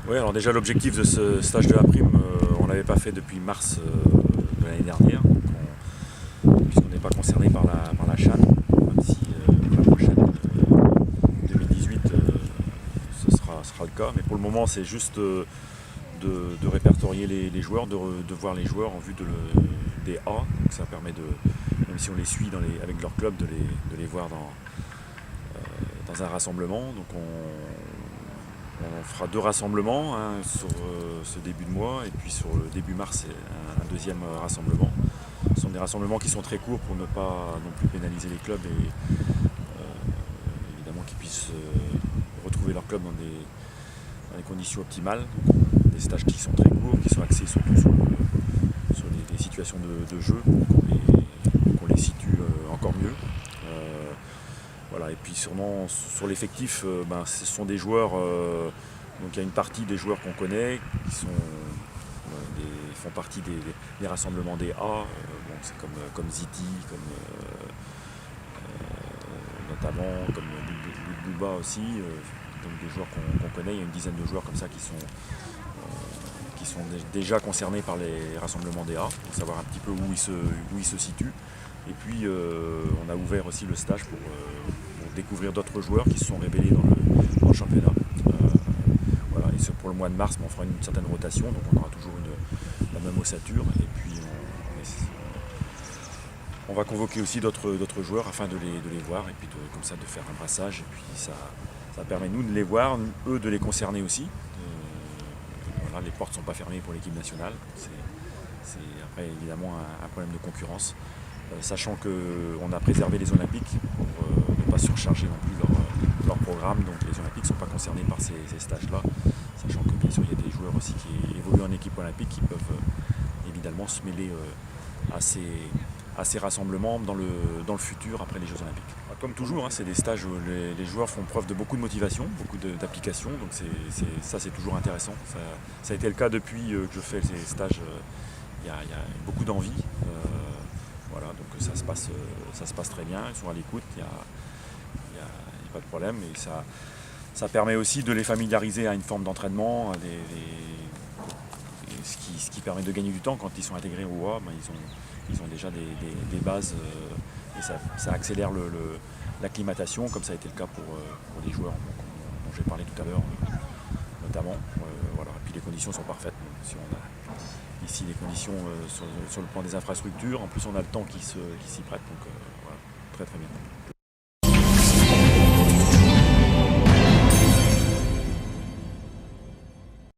Oui, alors déjà l'objectif de ce stage de A', on ne l'avait pas fait depuis mars de l'année dernière, puisqu'on n'est pas concerné par la CHAN, même si pour la prochaine 2018 sera le cas. Mais pour le moment c'est juste de répertorier les joueurs, de voir les joueurs en vue des A. Donc ça permet même si on les suit avec leur club, de les voir dans un rassemblement. Donc on fera 2 rassemblements, un sur ce début de mois et puis sur le début mars un deuxième rassemblement. Ce sont des rassemblements qui sont très courts pour ne pas non plus pénaliser les clubs et évidemment qu'ils puissent retrouver leur club dans des conditions optimales. Donc, des stages qui sont très courts, qui sont axés surtout sur les situations de jeu, qu'on les situe encore mieux. Voilà, et puis sûrement sur l'effectif, ce sont des joueurs, donc il y a une partie des joueurs qu'on connaît qui font partie des rassemblements des A, bon, c'est comme Ziti, notamment comme Bouba aussi, donc des joueurs qu'on connaît. Il y a une dizaine de joueurs comme ça qui sont déjà concernés par les rassemblements des A, pour savoir un petit peu où ils se situent. Et puis on a ouvert aussi le stage pour découvrir d'autres joueurs qui se sont révélés dans le championnat. Voilà, et pour le mois de mars, on fera une certaine rotation, donc on aura toujours la même ossature. Et puis on va convoquer aussi d'autres joueurs afin de les voir et puis comme ça de faire un brassage. Et puis ça permet nous de les voir, eux de les concerner aussi. Voilà, les portes ne sont pas fermées pour l'équipe nationale. C'est après évidemment un problème de concurrence. Sachant qu'on a préservé les Olympiques pour ne pas surcharger non plus leur programme. Donc les Olympiques ne sont pas concernés par ces stages-là. Sachant que bien sûr il y a des joueurs aussi qui évoluent en équipe olympique qui peuvent évidemment se mêler à ces rassemblements dans le futur après les Jeux Olympiques. Comme toujours, hein, c'est des stages où les joueurs font preuve de beaucoup de motivation, beaucoup d'application. Donc ça c'est toujours intéressant. Ça a été le cas depuis que je fais ces stages. Il y a beaucoup d'envie. Voilà, donc ça se passe très bien, ils sont à l'écoute, il n'y a pas de problème. Et ça permet aussi de les familiariser à une forme d'entraînement, ce qui permet de gagner du temps quand ils sont intégrés au A. Ils ont déjà des bases et ça accélère l'acclimatation, comme ça a été le cas pour les joueurs dont j'ai parlé tout à l'heure notamment. Voilà. Et puis les conditions sont parfaites. Si on a ici les conditions sur le plan des infrastructures, en plus on a le temps qui s'y prête, donc voilà, très très bien.